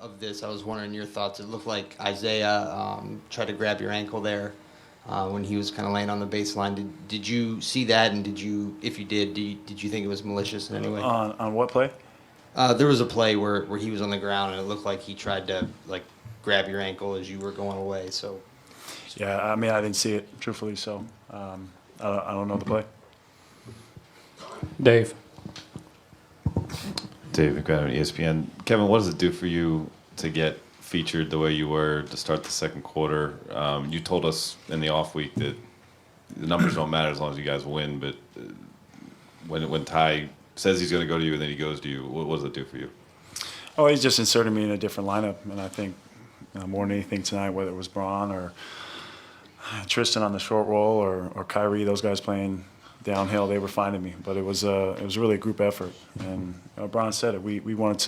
of this, I was wondering your thoughts. It looked like Isaiah tried to grab your ankle there when he was kind of laying on the baseline. Did you see that, and if you did, did you think it was malicious in any way? On what play? There was a play where he was on the ground, and it looked like he tried to grab your ankle as you were going away. So. Yeah, I mean, I didn't see it, truthfully, so I don't know the play. Dave. Dave McGrath on ESPN. Kevin, what does it do for you to get featured the way you were to start the second quarter? You told us in the off week that the numbers don't matter as long as you guys win, but when Ty says he's going to go to you and then he goes to you, what does it do for you? Oh, he's just inserted me in a different lineup, and I think more than anything tonight, whether it was Braun or Tristan on the short roll or Kyrie, those guys playing downhill, they were finding me. But it was really a group effort, and Braun said it. We wanted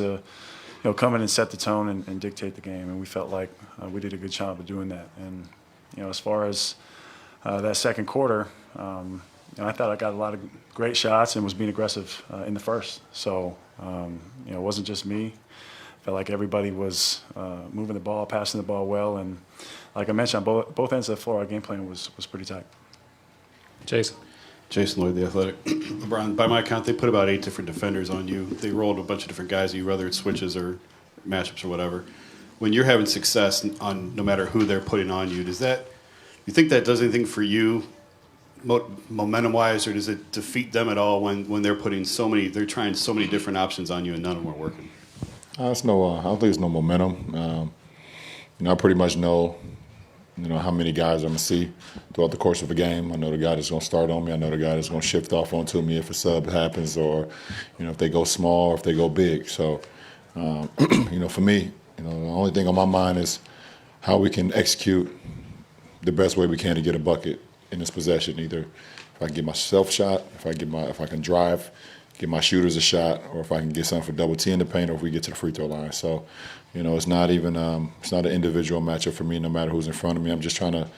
to come in and set the tone and dictate the game, and we felt like we did a good job of doing that. And as far as that second quarter, I thought I got a lot of great shots and was being aggressive in the first. So it wasn't just me. Felt like everybody was moving the ball, passing the ball well, and like I mentioned, on both ends of the floor, our game plan was pretty tight. Jason. Jason Lloyd, The Athletic. LeBron, by my count, they put about 8 different defenders on you. They rolled a bunch of different guys at you, whether it's switches or matchups or whatever. When you're having success on no matter who they're putting on you, you think that does anything for you momentum-wise, or does it defeat them at all when they're trying so many different options on you and none of them are working? I don't think it's no momentum. I pretty much know how many guys I'm going to see throughout the course of a game. I know the guy that's going to start on me. I know the guy that's going to shift off onto me if a sub happens or, if they go small or if they go big. So, for me, the only thing on my mind is how we can execute the best way we can to get a bucket in this possession. Either if I can get myself shot, if I can drive, get my shooters a shot, or if I can get something for double T in the paint, or if we get to the free throw line. So, it's not even it's not an individual matchup for me. No matter who's in front of me, I'm just trying to.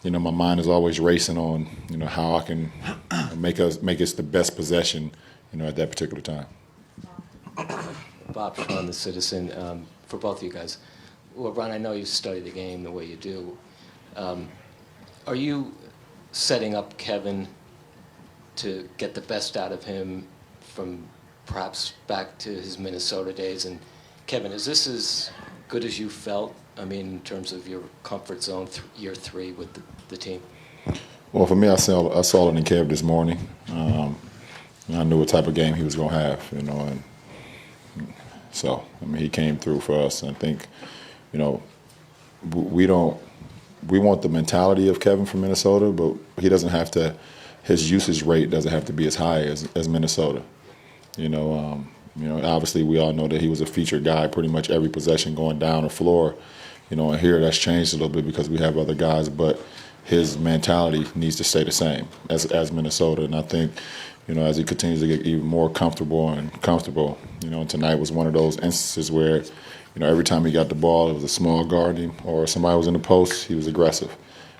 My mind is always racing on how I can make us the best possession at that particular time. Bob Sean, the Citizen, for both of you guys. LeBron, I know you study the game the way you do. Are you setting up Kevin to get the best out of him from perhaps back to his Minnesota days? And Kevin, is this as good as you felt? I mean, in terms of your comfort zone, year 3 with the team? Well, for me, I saw it in Kev this morning. I knew what type of game he was going to have, and so, he came through for us. And I think, we want the mentality of Kevin from Minnesota, but he doesn't have to, his usage rate doesn't have to be as high as Minnesota. Obviously we all know that he was a featured guy pretty much every possession going down the floor. And here that's changed a little bit because we have other guys, but his mentality needs to stay the same as Minnesota. And I think, as he continues to get even more comfortable, and tonight was one of those instances where, every time he got the ball, it was a small guard or somebody was in the post, he was aggressive.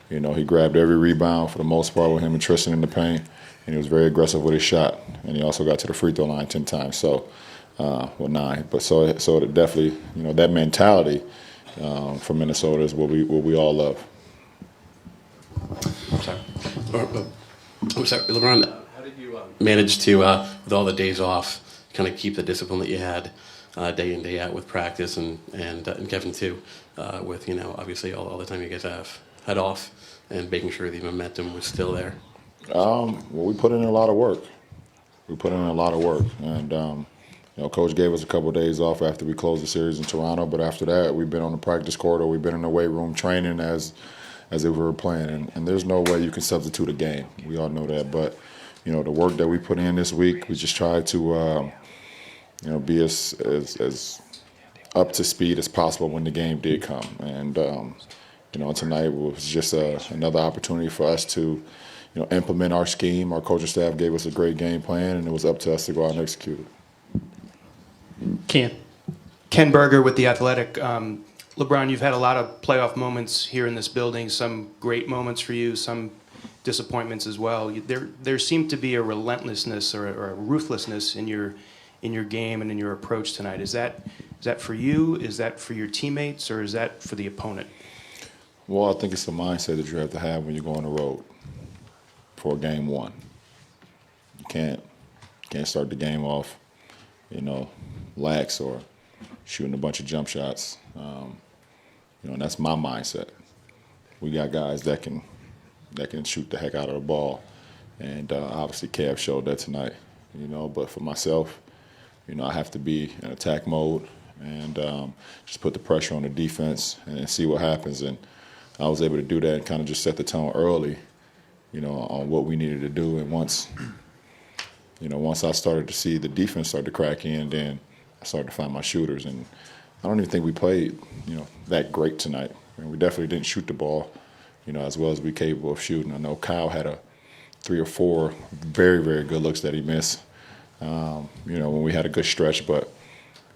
He grabbed every rebound for the most part with him and Tristan in the paint, and he was very aggressive with his shot. And he also got to the free throw line 10 times, 9. But so it definitely, that mentality from Minnesota is what we all love. I'm sorry, LeBron. How did you manage to, with all the days off, kind of keep the discipline that you had day in, day out with practice, and Kevin too, with obviously all the time you guys have had off, and making sure the momentum was still there? Well, we put in a lot of work. And Coach gave us a couple of days off after we closed the series in Toronto. But after that, we've been on the practice court, we've been in the weight room training as if we were playing. And there's no way you can substitute a game. We all know that. But the work that we put in this week, we just tried to be as up to speed as possible when the game did come. And tonight was just another opportunity for us to implement our scheme. Our coaching staff gave us a great game plan, and it was up to us to go out and execute it. Ken Berger with The Athletic. LeBron, you've had a lot of playoff moments here in this building, some great moments for you, some disappointments as well. There seemed to be a relentlessness or a ruthlessness in your game and in your approach tonight. Is that Is that for you? Is that for your teammates? Or is that for the opponent? Well, I think it's a mindset that you have to have when you go on the road for game one. You can't start the game off, lax or shooting a bunch of jump shots. And that's my mindset. We got guys that can shoot the heck out of the ball, and obviously Kev showed that tonight. But for myself, I have to be in attack mode and just put the pressure on the defense and see what happens. And I was able to do that and kind of just set the tone early, on what we needed to do. And once I started to see the defense start to crack in, then I started to find my shooters. And I don't even think we played, that great tonight. We definitely didn't shoot the ball, as well as we capable of shooting. I know Kyle had 3 or 4 very, very good looks that he missed, when we had a good stretch. But,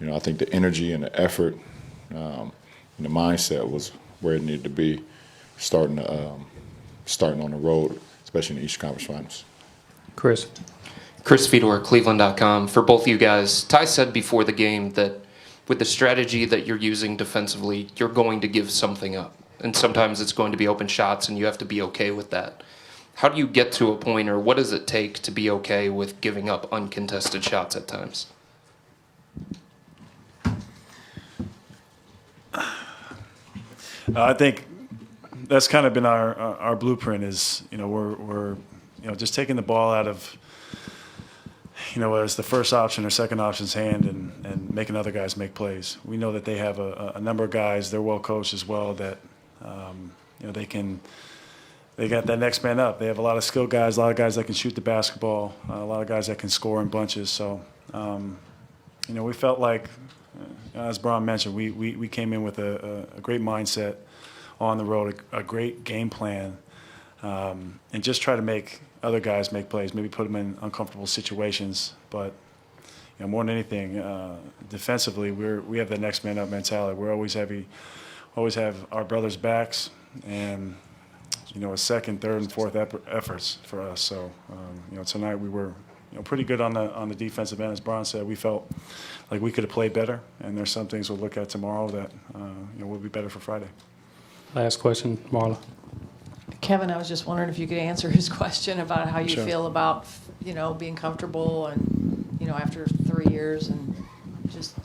I think the energy and the effort and the mindset was where it needed to be starting on the road, especially in the Eastern Conference Finals. Chris Fedor, Cleveland.com. For both of you guys, Ty said before the game that with the strategy that you're using defensively, you're going to give something up. And sometimes it's going to be open shots, and you have to be okay with that. How do you get to a point, or what does it take to be okay with giving up uncontested shots at times? I think that's kind of been our blueprint is, we're just taking the ball out of, whether it's the first option or second option's hand and making other guys make plays. We know that they have a number of guys, they're well coached as well, that, they got that next man up. They have a lot of skilled guys, a lot of guys that can shoot the basketball, a lot of guys that can score in bunches. So, we felt like, as Bron mentioned, we came in with a great mindset on the road, a great game plan, and just try to make other guys make plays, maybe put them in uncomfortable situations. But more than anything, defensively, we have the next man up mentality. We're always have our brothers' backs, and a second, third, and fourth efforts for us. So tonight we were pretty good on the defensive end. As Bron said, we felt like we could have played better, and there's some things we'll look at tomorrow that will be better for Friday. Last question, Marla. Kevin, I was just wondering if you could answer his question about how you Sure. feel about, being comfortable and, after 3 years and just,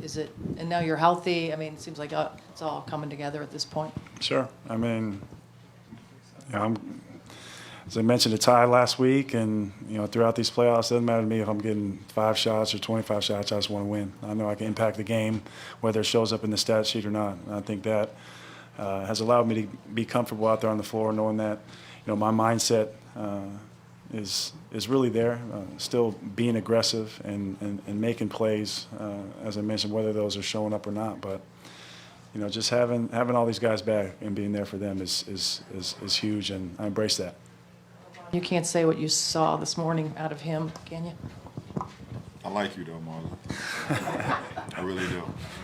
is it, and now you're healthy. I mean, it seems like it's all coming together at this point. Sure. I mean, as I mentioned to Ty last week, and throughout these playoffs, it doesn't matter to me if I'm getting 5 shots or 25 shots. I just want to win. I know I can impact the game, whether it shows up in the stat sheet or not. And I think that has allowed me to be comfortable out there on the floor, knowing that my mindset is really there, still being aggressive and making plays. As I mentioned, whether those are showing up or not, but just having all these guys back and being there for them is huge, and I embrace that. You can't say what you saw this morning out of him, can you? I like you, though, Marlon. I really do.